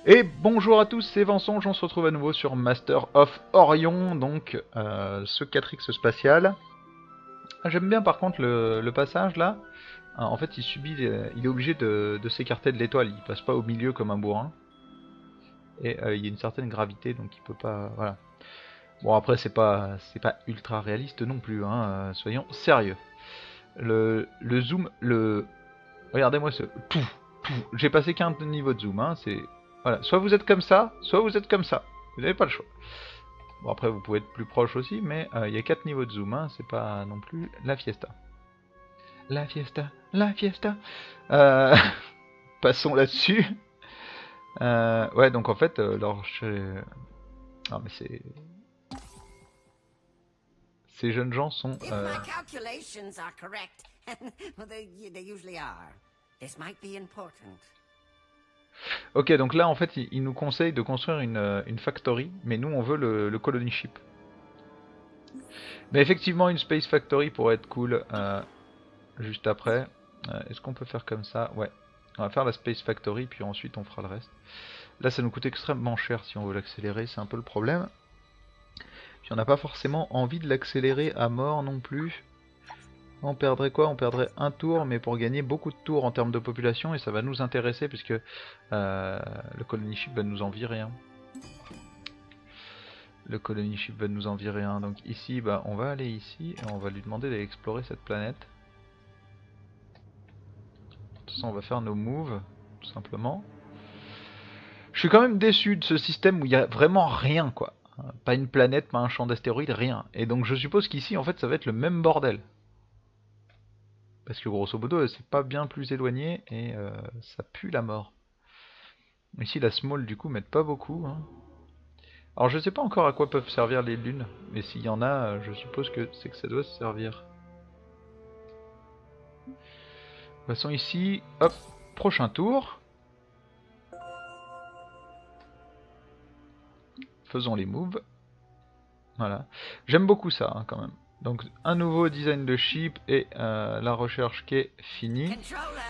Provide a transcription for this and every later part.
Et bonjour à tous, c'est Vincent, on se retrouve à nouveau sur Master of Orion, donc ce 4X spatial. J'aime bien par contre le passage là. En fait, il est obligé de s'écarter de l'étoile, il passe pas au milieu comme un bourrin. Et il y a une certaine gravité, donc il peut pas. Voilà. Bon, après, c'est pas ultra réaliste non plus, hein, soyons sérieux. Le zoom, regardez-moi ce. Pouf, pouf. J'ai passé qu'un niveau de zoom, hein, c'est. Voilà, soit vous êtes comme ça, soit vous êtes comme ça. Vous n'avez pas le choix. Bon, après, vous pouvez être plus proche aussi, mais il y a 4 niveaux de zoom, hein, c'est pas non plus la fiesta. La fiesta, la fiesta. Euh, Passons là-dessus. Ouais, donc en fait, ah, mais ces jeunes gens sont. If my calculations are correct, well, they usually are, this might be important. Ok, donc là, en fait, ils nous conseillent de construire une factory, mais nous, on veut le colony ship. Mais effectivement, une space factory pourrait être cool juste après. Est-ce qu'on peut faire comme ça? Ouais. On va faire la space factory, puis ensuite on fera le reste. Là, ça nous coûte extrêmement cher si on veut l'accélérer, c'est un peu le problème. Puis on n'a pas forcément envie de l'accélérer à mort non plus. On perdrait quoi? On perdrait un tour, mais pour gagner beaucoup de tours en termes de population, et ça va nous intéresser, puisque le colony ship va nous en virer un. Le colony ship va nous en virer un. Donc ici, bah, on va aller ici, et on va lui demander d'aller explorer cette planète. De toute façon, on va faire nos moves, tout simplement. Je suis quand même déçu de ce système où il y a vraiment rien, quoi. Pas une planète, pas un champ d'astéroïdes, rien. Et donc je suppose qu'ici, en fait, ça va être le même bordel. Parce que grosso modo, c'est pas bien plus éloigné et ça pue la mort. Ici, la small, du coup, m'aide pas beaucoup. Hein. Alors, je sais pas encore à quoi peuvent servir les lunes, mais s'il y en a, je suppose que c'est que ça doit se servir. Passons ici, hop, prochain tour. Faisons les moves. Voilà. J'aime beaucoup ça, hein, quand même. Donc, un nouveau design de ship et la recherche qui est finie. Controller,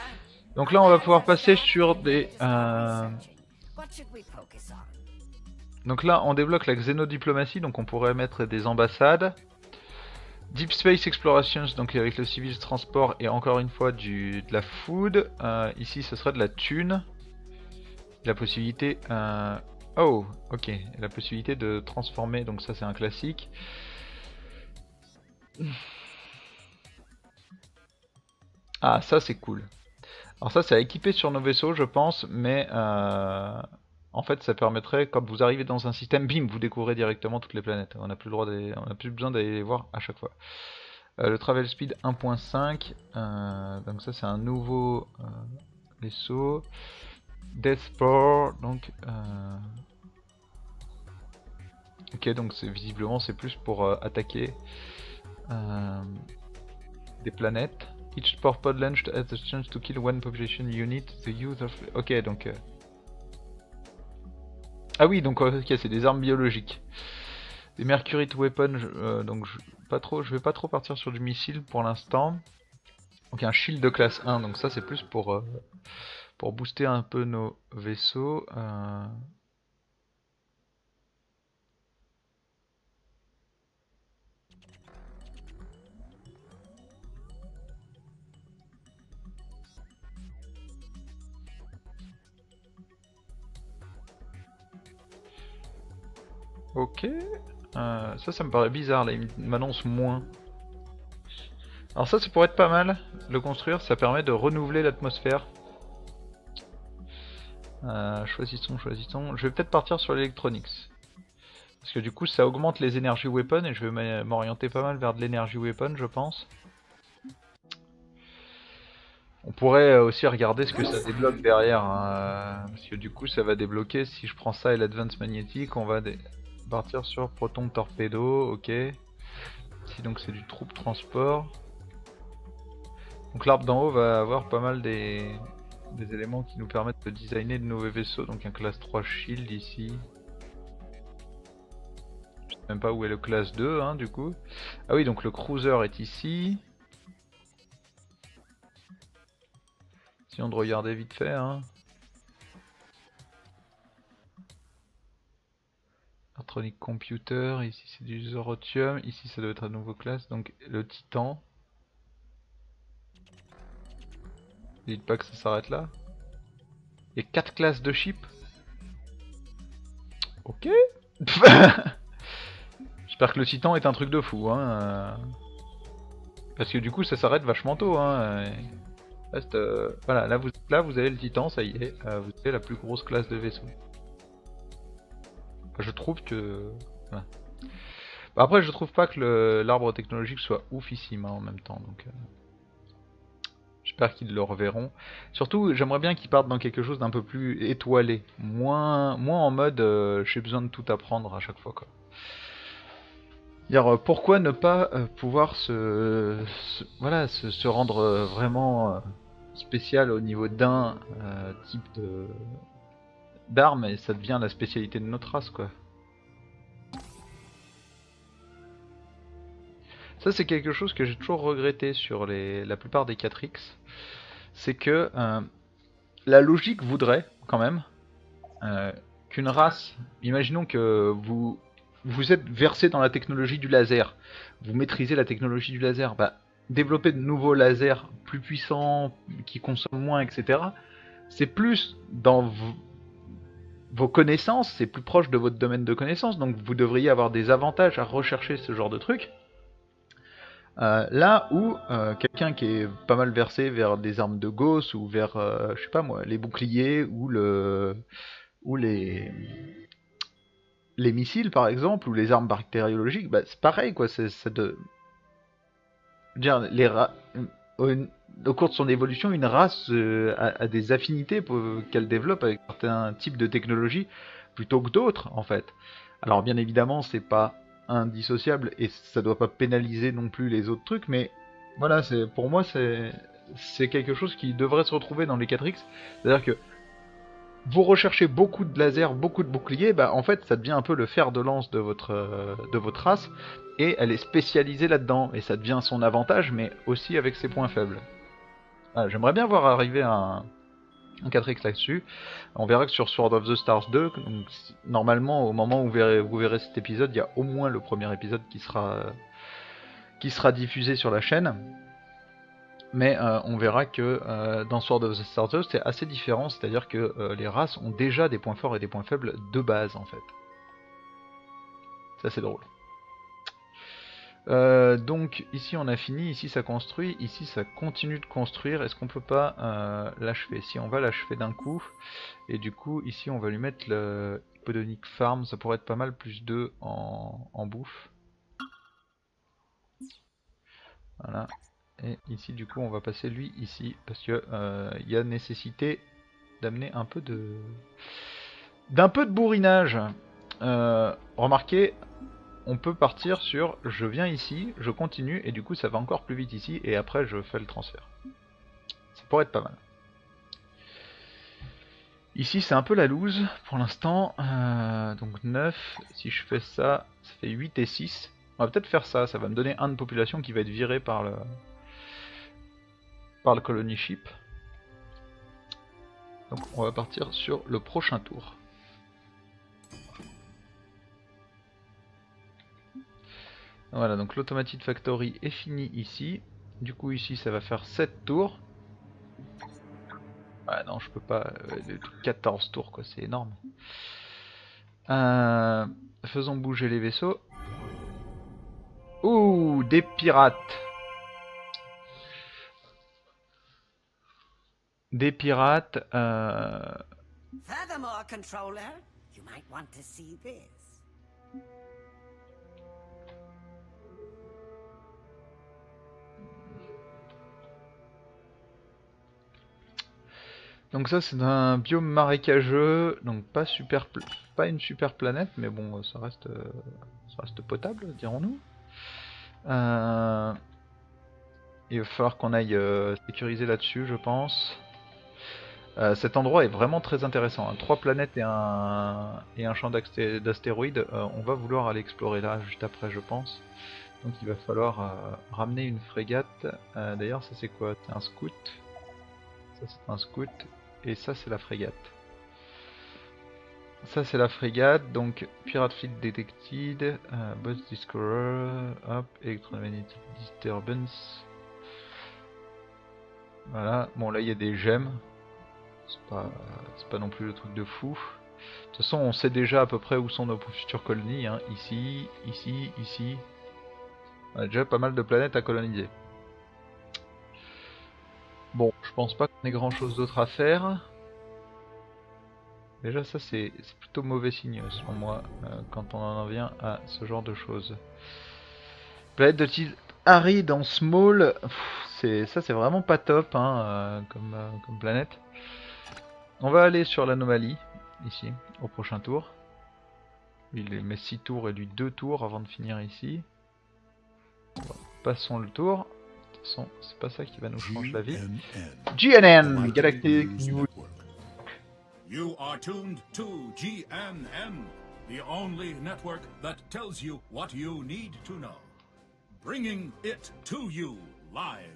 Donc là, on va pouvoir passer sur des... what should we focus on? Donc là, on débloque la xénodiplomatie, donc on pourrait mettre des ambassades. Deep Space Explorations, donc avec le civil transport et encore une fois de la food. Ici, ce serait de la thune. La possibilité... Oh, ok. La possibilité de transformer, donc ça c'est un classique. Ah, ça c'est cool. Alors ça c'est à équiper sur nos vaisseaux, je pense, mais en fait ça permettrait, quand vous arrivez dans un système, bim, vous découvrez directement toutes les planètes. On n'a plus le droit on n'a plus besoin d'aller les voir à chaque fois. Le travel speed 1.5, donc ça c'est un nouveau vaisseau. Death Spore, donc ok, donc visiblement c'est plus pour attaquer des planètes. Each spore pod launched has the chance to kill one population unit. The use of... Ok, donc... Ah oui, donc ok, c'est des armes biologiques. Des Mercurite Weapons, donc je vais pas trop partir sur du missile pour l'instant. Donc un shield de classe 1, donc ça c'est plus pour booster un peu nos vaisseaux. Ok, ça me paraît bizarre là, il m'annonce moins. Alors ça pourrait être pas mal, le construire, ça permet de renouveler l'atmosphère. Choisissons. Je vais peut-être partir sur l'électronics. Parce que du coup ça augmente les énergies weapon et je vais m'orienter pas mal vers de l'énergie weapon je pense. On pourrait aussi regarder ce que ça débloque derrière. Hein, parce que du coup ça va débloquer, si je prends ça et l'advance magnétique, on va partir sur proton torpedo, ok. Ici donc c'est du troupe transport. Donc l'arbre d'en haut va avoir pas mal des éléments qui nous permettent de designer de nouveaux vaisseaux. Donc un classe 3 shield ici. Je sais même pas où est le classe 2 hein, du coup. Ah oui, donc le cruiser est ici. Si on de regarder vite fait hein. Electronic Computer, ici c'est du Zorotium, ici ça doit être un nouveau classe, donc le Titan. Dites pas que ça s'arrête là. Il y a 4 classes de ship. Ok. J'espère que le Titan est un truc de fou, hein. Parce que du coup ça s'arrête vachement tôt, hein. Reste, voilà, là vous avez le Titan, ça y est, vous avez la plus grosse classe de vaisseau. Je trouve que... Voilà. Bah après je trouve pas que l'arbre technologique soit oufissime hein, en même temps, donc... J'espère qu'ils le reverront. Surtout, j'aimerais bien qu'ils partent dans quelque chose d'un peu plus étoilé. Moins en mode j'ai besoin de tout apprendre à chaque fois, quoi. Pourquoi ne pas pouvoir voilà, se rendre vraiment spécial au niveau d'un type d'arme et ça devient la spécialité de notre race, quoi. Ça, c'est quelque chose que j'ai toujours regretté sur la plupart des 4X. C'est que la logique voudrait, quand même, qu'une race... Imaginons que vous êtes versé dans la technologie du laser. Vous maîtrisez la technologie du laser. Bah, développer de nouveaux lasers plus puissants, qui consomment moins, etc. C'est plus dans vos connaissances, c'est plus proche de votre domaine de connaissances. Donc vous devriez avoir des avantages à rechercher ce genre de trucs. Là où quelqu'un qui est pas mal versé vers des armes de Gauss ou vers, je sais pas moi, les boucliers ou les missiles par exemple ou les armes bactériologiques, bah, c'est pareil quoi. Dire, au cours de son évolution, une race a des affinités qu'elle développe avec certains types de technologies plutôt que d'autres en fait. Alors bien évidemment, c'est pas indissociable et ça doit pas pénaliser non plus les autres trucs, mais voilà, pour moi c'est quelque chose qui devrait se retrouver dans les 4X. C'est-à-dire que vous recherchez beaucoup de lasers, beaucoup de boucliers, bah en fait ça devient un peu le fer de lance de votre race, et elle est spécialisée là-dedans, et ça devient son avantage, mais aussi avec ses points faibles. Voilà, j'aimerais bien voir arriver un 4X là-dessus. On verra que sur Sword of the Stars 2, donc, normalement au moment où vous verrez cet épisode, il y a au moins le premier épisode qui sera diffusé sur la chaîne. Mais on verra que dans Sword of the Stars 2 c'est assez différent, c'est-à-dire que les races ont déjà des points forts et des points faibles de base en fait. Ça c'est drôle. Donc ici on a fini, ici ça construit, ici ça continue de construire. Est-ce qu'on peut pas l'achever? Si on va l'achever d'un coup, et du coup ici on va lui mettre le Hippodonic Farm, ça pourrait être pas mal, plus 2 en bouffe. Voilà. Et ici du coup on va passer lui ici, parce que il y a nécessité d'amener un peu d'un peu de bourrinage. Remarquez, on peut partir sur je viens ici, je continue, et du coup ça va encore plus vite ici, et après je fais le transfert. Ça pourrait être pas mal. Ici c'est un peu la loose pour l'instant, donc 9, si je fais ça, ça fait 8 et 6. On va peut-être faire ça, ça va me donner un de population qui va être viré par le colony ship. Donc on va partir sur le prochain tour. Voilà, donc l'Automated Factory est fini ici. Du coup ici ça va faire 7 tours. Ouais non je peux pas, 14 tours quoi, c'est énorme. Faisons bouger les vaisseaux. Ouh, des pirates. Des pirates. Furthermore, controller, you might want to see this. Donc ça c'est un biome marécageux, donc pas une super planète, mais bon ça reste potable, dirons-nous. Il va falloir qu'on aille sécuriser là-dessus, je pense. Cet endroit est vraiment très intéressant, hein. 3 planètes et un champ d'astéroïdes. On va vouloir aller explorer là juste après, je pense. Donc il va falloir ramener une frégate. D'ailleurs ça c'est quoi? C'est un scout. Ça c'est un scout. Et ça c'est la frégate. Ça c'est la frégate, donc Pirate Fleet Detected, Boss Discoverer, hop, Electromagnetic Disturbance. Voilà, bon là il y a des gemmes, c'est pas non plus le truc de fou. De toute façon on sait déjà à peu près où sont nos futures colonies, hein. Ici, ici, ici. On a déjà pas mal de planètes à coloniser. Bon, je pense pas qu'on ait grand chose d'autre à faire. Déjà ça c'est plutôt mauvais signe selon moi quand on en vient à ce genre de choses. Planète de type aride en small, ça c'est vraiment pas top hein, comme planète. On va aller sur l'anomalie ici au prochain tour. Il met 6 tours et lui 2 tours avant de finir ici. Passons le tour. De toute façon c'est pas ça qui va nous changer la vie. GNN, Galactic News. You are tuned to GNN, the only network that tells you what you need to know. Bringing it to you live.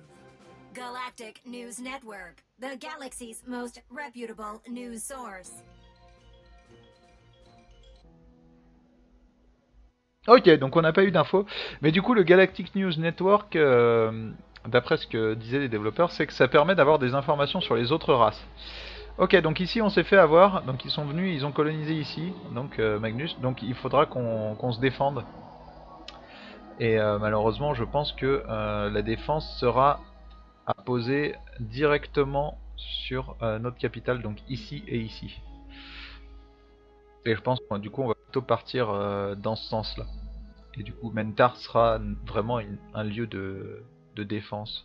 Galactic News Network, the galaxy's most reputable news source. Ok, donc on n'a pas eu d'infos, mais du coup le Galactic News Network, d'après ce que disaient les développeurs, c'est que ça permet d'avoir des informations sur les autres races. Ok, donc ici on s'est fait avoir, donc ils sont venus, ils ont colonisé ici, donc Magnus, donc il faudra qu'on se défende. Et malheureusement je pense que la défense sera à poser directement sur notre capitale, donc ici et ici. Et je pense que du coup on va plutôt partir dans ce sens là. Et du coup Mentar sera vraiment un lieu de défense.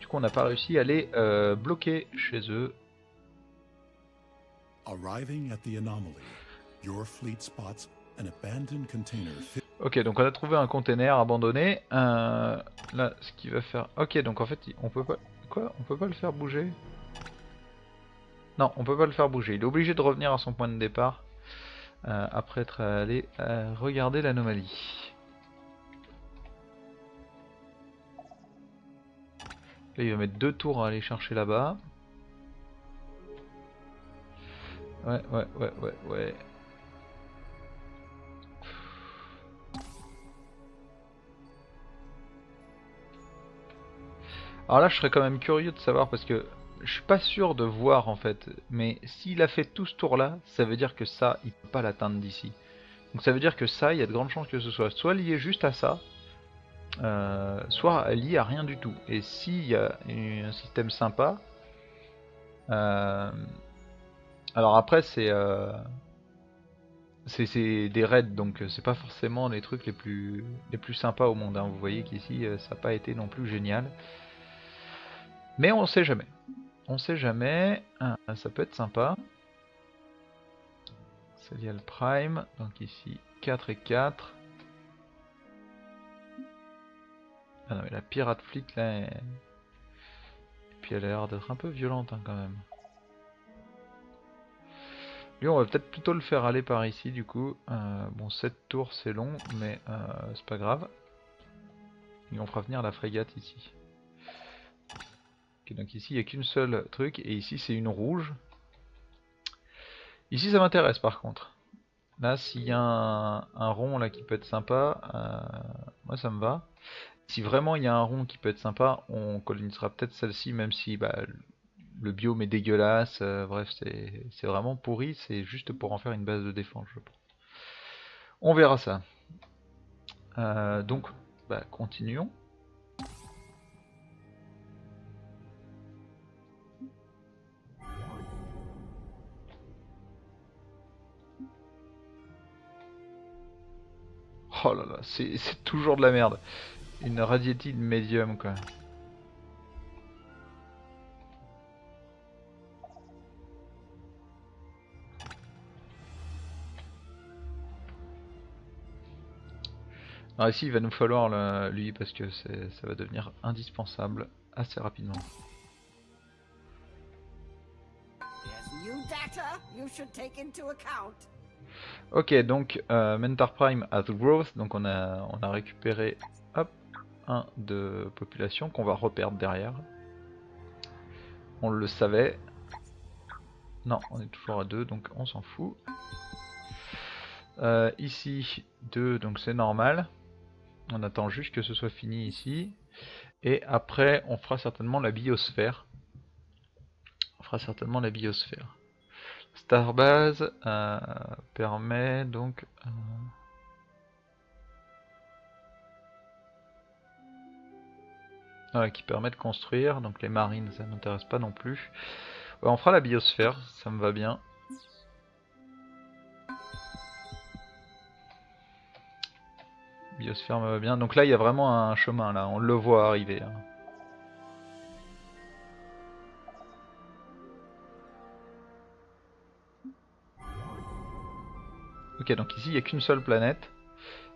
Du coup on n'a pas réussi à les bloquer chez eux. Arriving at the anomaly, your fleet spots an abandoned container. Ok, donc on a trouvé un container abandonné. Là, ce qui va faire. Ok, donc en fait, on peut pas. Quoi? On peut pas le faire bouger? Non, on peut pas le faire bouger. Il est obligé de revenir à son point de départ après être allé regarder l'anomalie. Là, il va mettre 2 tours à aller chercher là-bas. Ouais. Alors là, je serais quand même curieux de savoir parce que je suis pas sûr de voir en fait. Mais s'il a fait tout ce tour-là, ça veut dire que ça, il peut pas l'atteindre d'ici. Donc ça veut dire que ça, il y a de grandes chances que ce soit lié juste à ça, soit lié à rien du tout. Et s'il y a un système sympa, alors après c'est des raids, donc c'est pas forcément les trucs les plus sympas au monde. Hein. Vous voyez qu'ici ça n'a pas été non plus génial. Mais on sait jamais. On sait jamais. Ça peut être sympa. C'est lié le Prime. Donc ici 4 et 4. Ah non mais la Pirate Fleet là. Et puis elle a l'air d'être un peu violente hein, quand même. Lui on va peut-être plutôt le faire aller par ici du coup. Bon 7 tours c'est long mais c'est pas grave. Et on fera venir la frégate ici. Okay, donc ici il n'y a qu'une seule truc et ici c'est une rouge. Ici ça m'intéresse par contre. Là s'il y a un rond là qui peut être sympa, moi ça me va. Si vraiment il y a un rond qui peut être sympa, on colonisera peut-être celle-ci même si bah, le biome est dégueulasse, bref c'est vraiment pourri, c'est juste pour en faire une base de défense je pense. On verra ça. Donc bah, continuons. Oh là là, c'est toujours de la merde. Une radiétide médium quoi. Alors ici il va nous falloir lui parce que ça va devenir indispensable assez rapidement. There's new data you should take into account. Ok, donc Mentar Prime has growth, donc on a récupéré hop, un de population qu'on va reperdre derrière. On le savait. Non, on est toujours à 2, donc on s'en fout. Ici, 2, donc c'est normal. On attend juste que ce soit fini ici. Et après, on fera certainement la biosphère. Starbase permet donc... qui permet de construire, donc les marines ça m'intéresse pas non plus. Ouais, on fera la biosphère, ça me va bien. Biosphère me va bien, donc là il y a vraiment un chemin là, on le voit arriver. Hein. Ok, donc ici il n'y a qu'une seule planète,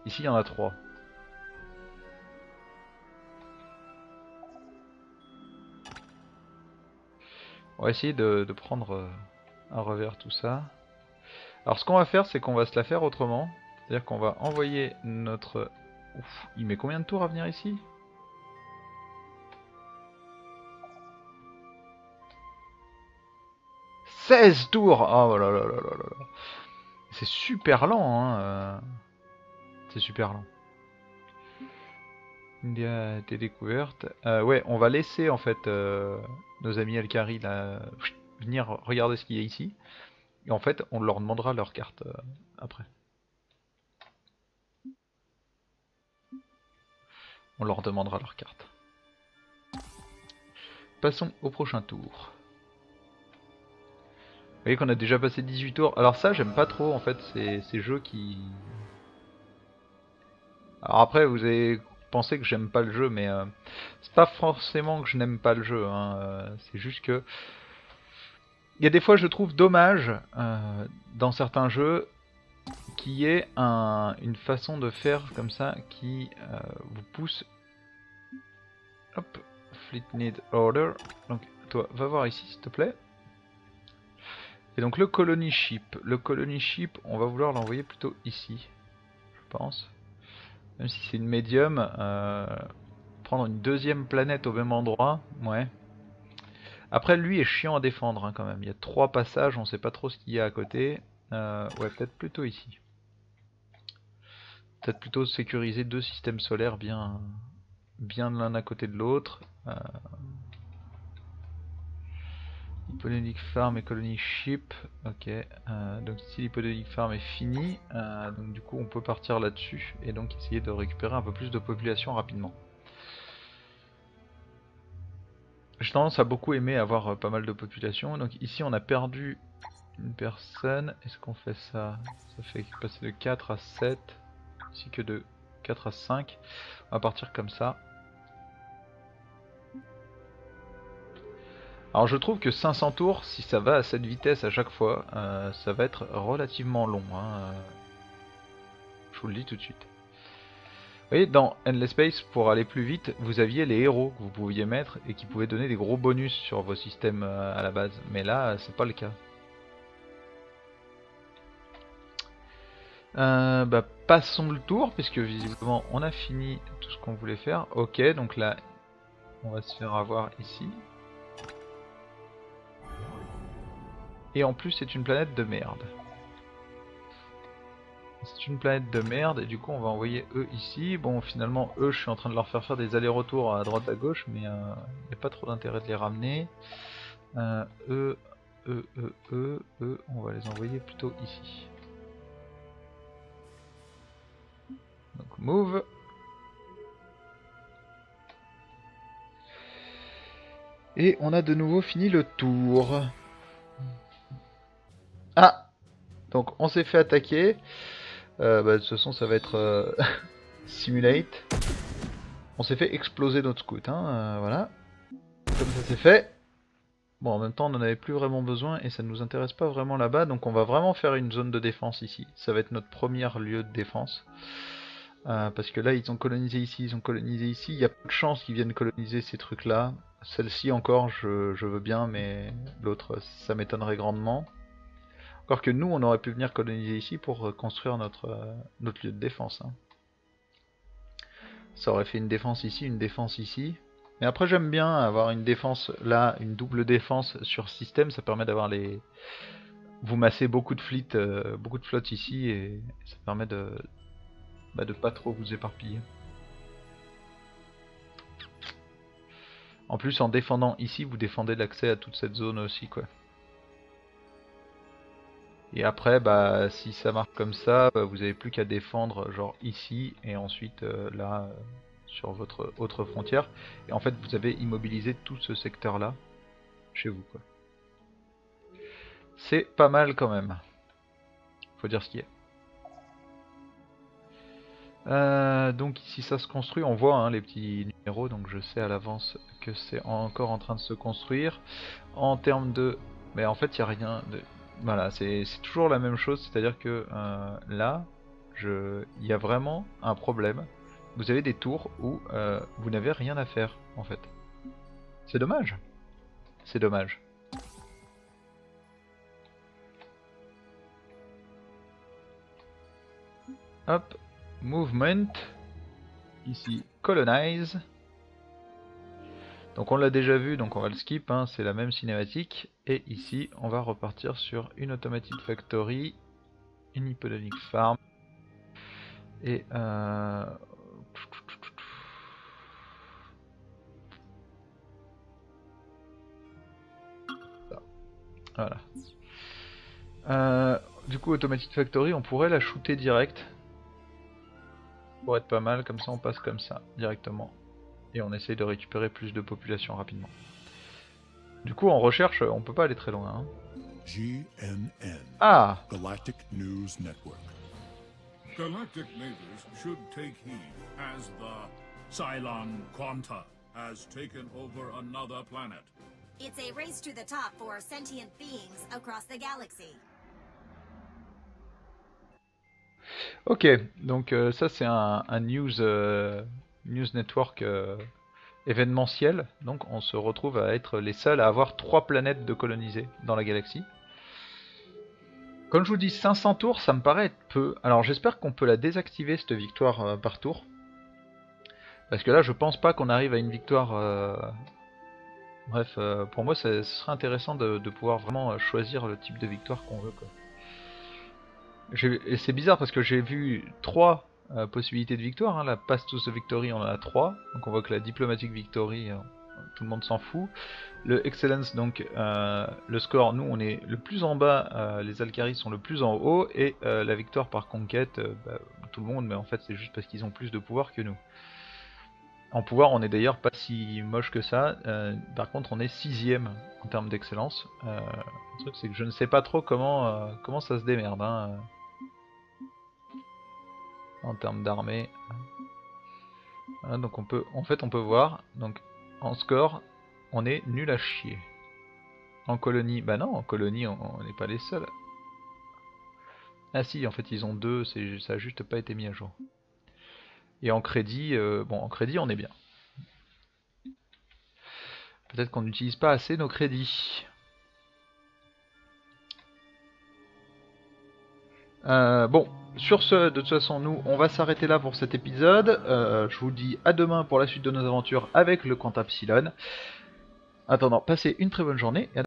ici il y en a 3. On va essayer de prendre à revers tout ça. Alors ce qu'on va faire, c'est qu'on va se la faire autrement. C'est-à-dire qu'on va envoyer notre... Ouf, il met combien de tours à venir ici? « 16 tours !» Oh là là là là là. C'est super lent, hein. C'est super lent. India a été découverte. Ouais, on va laisser en fait nos amis Alkari là, venir regarder ce qu'il y a ici. Et en fait, on leur demandera leur carte après. On leur demandera leur carte. Passons au prochain tour. Vous voyez qu'on a déjà passé 18 tours. Alors ça, j'aime pas trop en fait ces jeux qui... Alors après, vous avez pensé que j'aime pas le jeu, mais c'est pas forcément que je n'aime pas le jeu. Hein. C'est juste que... Il y a des fois, je trouve dommage dans certains jeux qu'il y ait une façon de faire comme ça qui vous pousse... Hop, Fleet Need Order. Donc toi, va voir ici s'il te plaît. Et donc le Colony Ship. Le Colony Ship, on va vouloir l'envoyer plutôt ici, je pense. Même si c'est une médium, prendre une deuxième planète au même endroit, ouais. Après lui est chiant à défendre hein, quand même. Il y a 3 passages, on sait pas trop ce qu'il y a à côté. Ouais, peut-être plutôt ici. Peut-être plutôt sécuriser 2 systèmes solaires bien l'un à côté de l'autre. Hippodonic Farm et Colony Ship. Ok. Donc ici l'Hippodonic Farm est fini. Donc du coup on peut partir là-dessus et donc essayer de récupérer un peu plus de population rapidement. J'ai tendance à beaucoup aimer avoir pas mal de population. Donc ici on a perdu une personne. Est-ce qu'on fait ça? Ça fait passer de 4 à 7. Ici que de 4 à 5. On va partir comme ça. Alors je trouve que 500 tours, si ça va à cette vitesse à chaque fois, ça va être relativement long. Hein. Je vous le dis tout de suite. Vous voyez, dans Endless Space, pour aller plus vite, vous aviez les héros que vous pouviez mettre et qui pouvaient donner des gros bonus sur vos systèmes à la base. Mais là, c'est pas le cas. Bah, passons le tour, puisque visiblement on a fini tout ce qu'on voulait faire. Ok, donc là, on va se faire avoir ici. Et en plus c'est une planète de merde. C'est une planète de merde et du coup on va envoyer eux ici. Bon finalement eux je suis en train de leur faire des allers-retours à droite à gauche mais il n'y a pas trop d'intérêt de les ramener. Eux, on va les envoyer plutôt ici. Donc move. Et on a de nouveau fini le tour. Ah! Donc on s'est fait attaquer. Bah, de toute façon ça va être simulate. On s'est fait exploser notre scout, hein, voilà. Comme ça c'est fait. Bon en même temps on n'en avait plus vraiment besoin et ça ne nous intéresse pas vraiment là-bas. Donc on va vraiment faire une zone de défense ici. Ça va être notre premier lieu de défense. Parce que là ils ont colonisé ici, ils ont colonisé ici. Il y a peu de chances qu'ils viennent coloniser ces trucs là. Celle-ci encore je veux bien mais l'autre ça m'étonnerait grandement. Encore que nous, on aurait pu venir coloniser ici pour construire notre lieu de défense. Hein. Ça aurait fait une défense ici, une défense ici. Mais après j'aime bien avoir une défense là, une double défense sur système, ça permet d'avoir les... Vous massez beaucoup de flottes ici et ça permet de pas trop vous éparpiller. En plus en défendant ici, vous défendez l'accès à toute cette zone aussi quoi. Et après, bah, si ça marque comme ça, bah, vous avez plus qu'à défendre genre ici et ensuite là sur votre autre frontière. Et en fait, vous avez immobilisé tout ce secteur là chez vous quoi. C'est pas mal quand même. Faut dire ce qui est. Donc ici ça se construit, on voit hein, les petits numéros, donc je sais à l'avance que c'est encore en train de se construire. En termes de... Mais en fait il n'y a rien de... Voilà, c'est toujours la même chose, c'est-à-dire que là, il y a vraiment un problème. Vous avez des tours où vous n'avez rien à faire, en fait. C'est dommage. C'est dommage. Hop, movement. Ici, colonize. Donc on l'a déjà vu, donc on va le skip, hein, c'est la même cinématique. Et ici, on va repartir sur une automatic factory, une hippodonic farm. Et voilà. Du coup, automatic factory, on pourrait la shooter direct. Pour être pas mal, comme ça on passe comme ça, directement. Et on essaye de récupérer plus de population rapidement. Du coup, en recherche, on peut pas aller très loin. Hein. GNN. Ah! Galactic News Network. Galactic neighbors should take heed as the Cylon Quanta has taken over another planet. It's a race to the top for sentient beings across the galaxy. Ok, donc ça c'est un news network événementiel. Donc on se retrouve à être les seuls à avoir 3 planètes de colonisées dans la galaxie. Comme je vous dis, 500 tours, ça me paraît être peu. Alors j'espère qu'on peut la désactiver cette victoire par tour. Parce que là je pense pas qu'on arrive à une victoire... Bref, pour moi ce serait intéressant de pouvoir vraiment choisir le type de victoire qu'on veut quoi. Et c'est bizarre parce que j'ai vu 3 possibilités de victoire, hein. La Path to the Victory on en a 3, donc on voit que la Diplomatic Victory, tout le monde s'en fout. Le Excellence, donc le score, nous on est le plus en bas, les Alcaris sont le plus en haut, et la victoire par conquête, tout le monde, mais en fait c'est juste parce qu'ils ont plus de pouvoir que nous. En pouvoir on est d'ailleurs pas si moche que ça, par contre on est 6ème en termes d'excellence. Le truc c'est que je ne sais pas trop comment ça se démerde. Hein. En termes d'armée. Voilà, donc on peut voir, donc en score, on est nul à chier. En colonie, bah non, en colonie on n'est pas les seuls. Ah si, en fait ils ont 2, ça a juste pas été mis à jour. Et en crédit, bon en crédit on est bien. Peut-être qu'on n'utilise pas assez nos crédits. Bon, sur ce, de toute façon, nous, on va s'arrêter là pour cet épisode. Je vous dis à demain pour la suite de nos aventures avec le Quanta Epsilon. Attendant, passez une très bonne journée. Et à